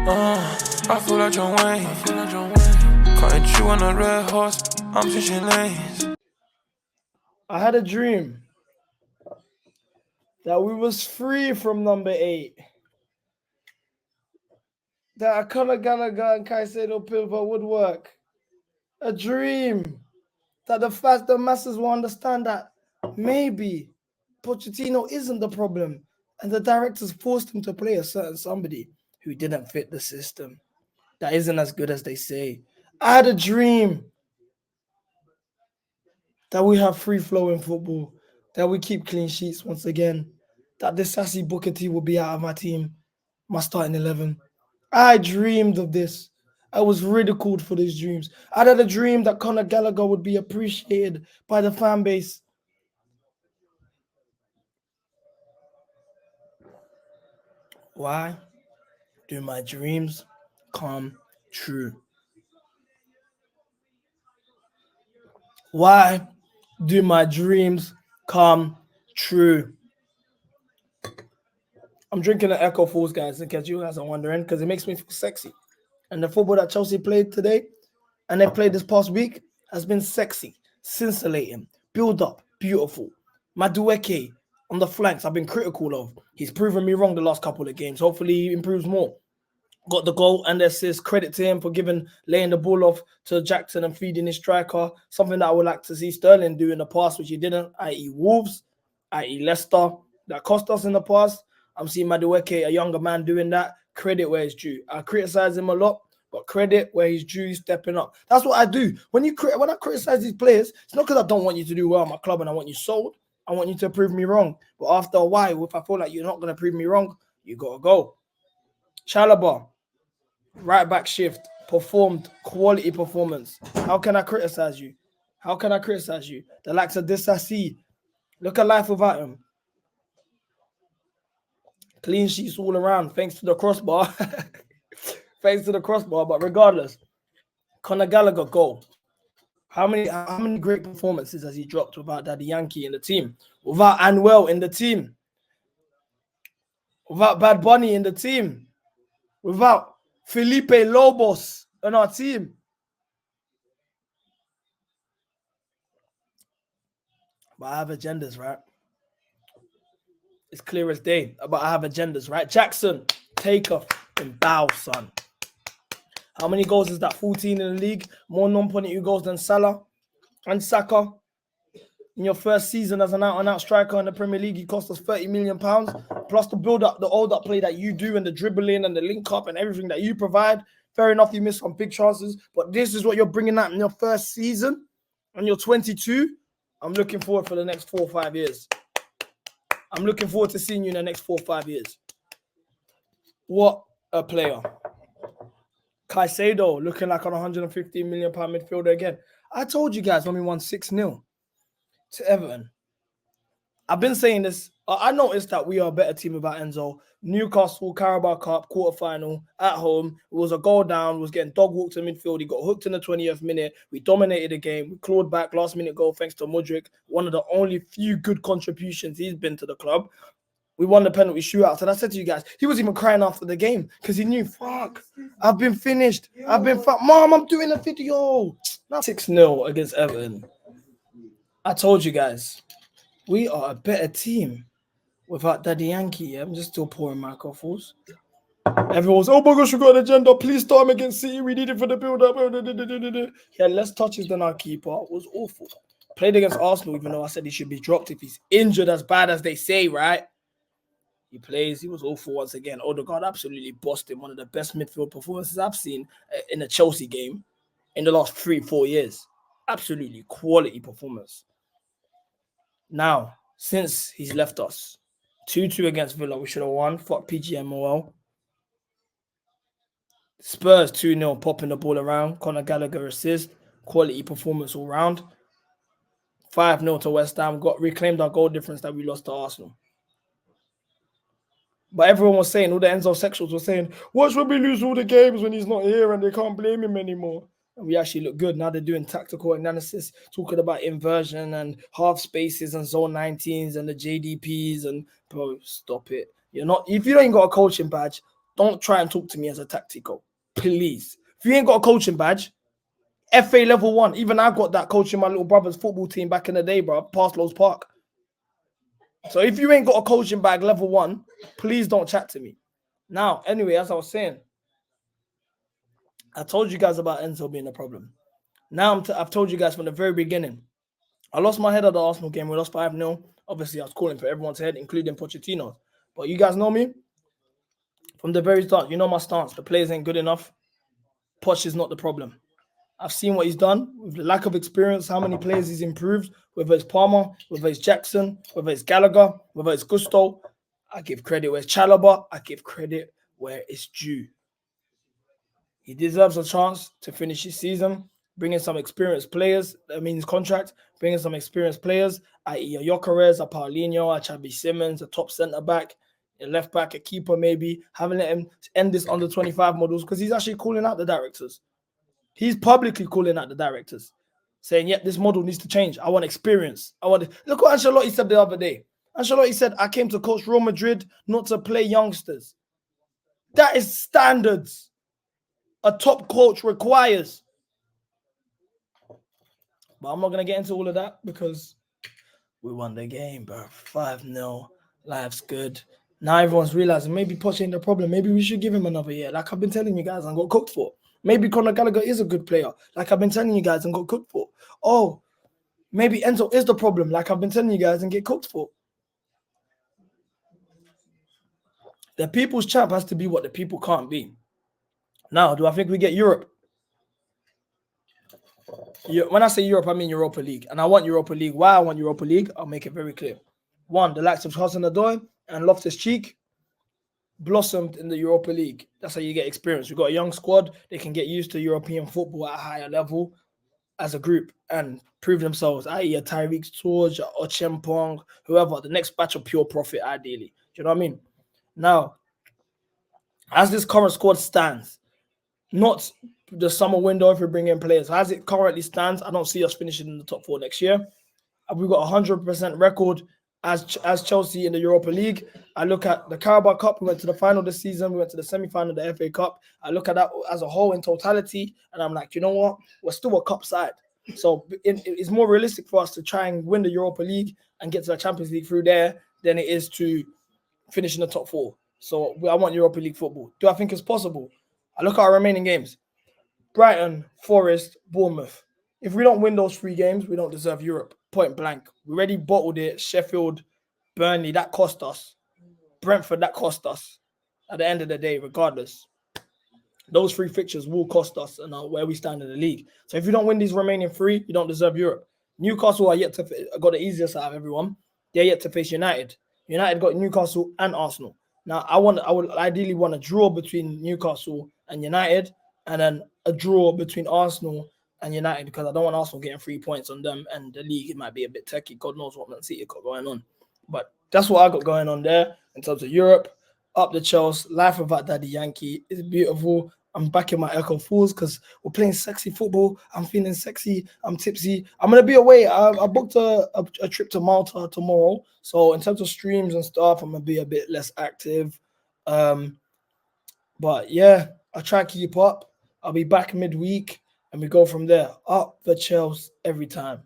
I feel like John Wayne. Cutting through on a red horse. I'm switching lanes. I had a dream that we was free from number 8. That Conor Gallagher and Caicedo pivot would work. A dream that the masses will understand that maybe Pochettino isn't the problem, and the directors forced him to play a certain somebody who didn't fit the system, that isn't as good as they say. I had a dream that we have free-flowing football, that we keep clean sheets once again, that this sassy Booker T will be out of my team, my starting 11. I dreamed of this. I was ridiculed for these dreams. I had a dream that Conor Gallagher would be appreciated by the fan base. Why do my dreams come true? Why do my dreams come true? I'm drinking an Echo Falls, guys, in case you guys are wondering, because it makes me feel sexy. And the football that Chelsea played today, and they played this past week, has been sexy, scintillating, build up, beautiful. Madueke on the flanks, I've been critical of. He's proven me wrong the last couple of games. Hopefully he improves more. Got the goal and the assist. Credit to him for laying the ball off to Jackson and feeding his striker. Something that I would like to see Sterling do in the past, which he didn't, i.e. Wolves, i.e. Leicester. That cost us in the past. I'm seeing Madueke, a younger man, doing that. Credit where it's due. I criticize him a lot, but credit where he's due, stepping up. That's what I do. When I criticize these players, it's not because I don't want you to do well at my club and I want you sold. I want you to prove me wrong. But after a while, if I feel like you're not going to prove me wrong, you got to go. Chalobah, right back shift, performed, quality performance. How can I criticize you? How can I criticize you? The likes of Disasi, look at life without him. Clean sheets all around, thanks to the crossbar. Thanks to the crossbar, but regardless, Conor Gallagher, goal. How many great performances has he dropped without Daddy Yankee in the team? Without Anwell in the team? Without Bad Bunny in the team? Without Felipe Lobos in our team? But I have agendas, right? It's clear as day. But I have agendas, right? Jackson, take off and bow, son. How many goals is that? 14 in the league. More non-penalty goals than Salah and Saka. In your first season as an out-and-out striker in the Premier League, he cost us £30 million. Plus the build-up, the hold-up play that you do and the dribbling and the link-up and everything that you provide. Fair enough, you missed some big chances. But this is what you're bringing out in your first season. And you're 22. I'm looking forward for the next 4 or 5 years. I'm looking forward to seeing you in the next 4 or 5 years. What a player. Caicedo looking like an £115 million midfielder again. I told you guys when we won 6-0 to Everton. I've been saying this. I noticed that we are a better team without Enzo. Newcastle, Carabao Cup, quarterfinal, at home. It was a goal down, was getting dog walked in midfield. He got hooked in the 20th minute. We dominated the game. We clawed back, last minute goal thanks to Mudryk. One of the only few good contributions he's been to the club. We won the penalty shootout. And I said to you guys, he was even crying after the game because he knew, fuck, I've been finished. Mom, I'm doing a video. 6-0 against Everton. I told you guys, we are a better team without Daddy Yankee. Yeah? I'm just still pouring microphones. Everyone's, oh my gosh, we got an agenda. Please start him against City. We need it for the build-up. He had less touches than our keeper. It was awful. Played against Arsenal, even though I said he should be dropped if he's injured as bad as they say, right? He plays. He was awful once again. Odegaard absolutely bossed him. One of the best midfield performances I've seen in a Chelsea game in the last 3-4 years. Absolutely quality performance. Now, since he's left us, 2-2 against Villa, we should have won. Fuck PGMOL. Spurs 2-0, popping the ball around. Conor Gallagher assist. Quality performance all round. 5-0 to West Ham. Got reclaimed our goal difference that we lost to Arsenal. But everyone was saying, all the Enzo sexuals were saying, watch when we lose all the games when he's not here and they can't blame him anymore. And we actually look good. Now they're doing tactical analysis, talking about inversion and half spaces and zone 19s and the JDPs. And bro, stop it. You're not, if you ain't got a coaching badge, don't try and talk to me as a tactical, please. If you ain't got a coaching badge, FA level 1, even I got that coaching my little brother's football team back in the day, bro, past Lowe's Park. So if you ain't got a coaching bag level 1, please don't chat to me. Now, anyway, as I was saying, I told you guys about Enzo being a problem. Now I've told you guys from the very beginning. I lost my head at the Arsenal game. We lost 5-0. Obviously, I was calling for everyone's head, including Pochettino. But you guys know me from the very start. You know my stance. The players ain't good enough. Poch is not the problem. I've seen what he's done with the lack of experience, how many players he's improved, whether it's Palmer, whether it's Jackson, whether it's Gallagher, whether it's Gusto. I give credit where it's Chalobah. I give credit where it's due. He deserves a chance to finish his season, bringing some experienced players. That means contract, bringing some experienced players, i.e. a Gyökeres, a Paulinho, a Xabi Simons, a top centre-back, a left-back, a keeper maybe. Haven't let him end this under 25 models because he's actually calling out the directors. He's publicly calling out the directors, saying, "Yep, this model needs to change. I want experience. Look what Ancelotti said the other day. Ancelotti said, "I came to coach Real Madrid, not to play youngsters." That is standards a top coach requires. But I'm not gonna get into all of that because we won the game, bro. 5-0. Life's good. Now everyone's realizing maybe Poch ain't the problem. Maybe we should give him another year. Like I've been telling you guys, and got cooked for. Maybe Conor Gallagher is a good player, like I've been telling you guys and got cooked for. Oh, maybe Enzo is the problem, like I've been telling you guys and get cooked for. The people's champ has to be what the people can't be. Now, do I think we get Europe? When I say Europe, I mean Europa League. And I want Europa League. Why I want Europa League, I'll make it very clear. One, the likes of Hudson-Odoi and Loftus-Cheek blossomed in the Europa League. That's how you get experience. We've got a young squad. They can get used to European football at a higher level as a group and prove themselves, i.e. a Tyreek George, or Chempong, whoever, the next batch of pure profit, ideally. Do you know what I mean? Now, as this current squad stands, not the summer window if we bring in players, as it currently stands, I don't see us finishing in the top 4 next year. We've got a 100% record as Chelsea in the Europa League. I look at the Carabao Cup. We went to the final this season. We went to the semi-final of the FA Cup. I look at that as a whole in totality, and I'm like, you know what? We're still a cup side. So it's more realistic for us to try and win the Europa League and get to the Champions League through there than it is to finish in the top 4. So I want Europa League football. Do I think it's possible? I look at our remaining games. Brighton, Forest, Bournemouth. If we don't win those 3 games, we don't deserve Europe. Point blank. We already bottled it. Sheffield, Burnley, that cost us. Brentford, that cost us. At the end of the day, regardless, those 3 fixtures will cost us and where we stand in the league. So if you don't win these remaining 3, you don't deserve Europe. Newcastle are yet to got the easiest out of everyone. They're yet to face United. United got Newcastle and Arsenal. Now, I would ideally want a draw between Newcastle and United, and then a draw between Arsenal and United, because I don't want Arsenal getting 3 points on them, and the league, it might be a bit techie. God knows what Man City got going on. But that's what I got going on there in terms of Europe. Up the Chelsea, life without Daddy Yankee is beautiful. I'm back in my Echo Falls because we're playing sexy football. I'm feeling sexy. I'm tipsy. I'm going to be away. I booked a trip to Malta tomorrow. So in terms of streams and stuff, I'm going to be a bit less active. But yeah, I'll try and keep up. I'll be back midweek and we go from there. Up the Chelsea every time.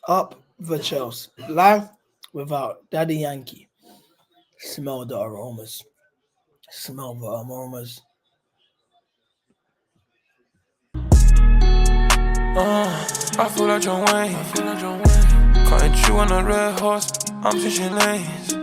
Up the Chelsea. Live without Daddy Yankee. Smell the aromas. Smell the aromas. I feel like John Wayne. Cutting through on a red horse. I'm switching lanes.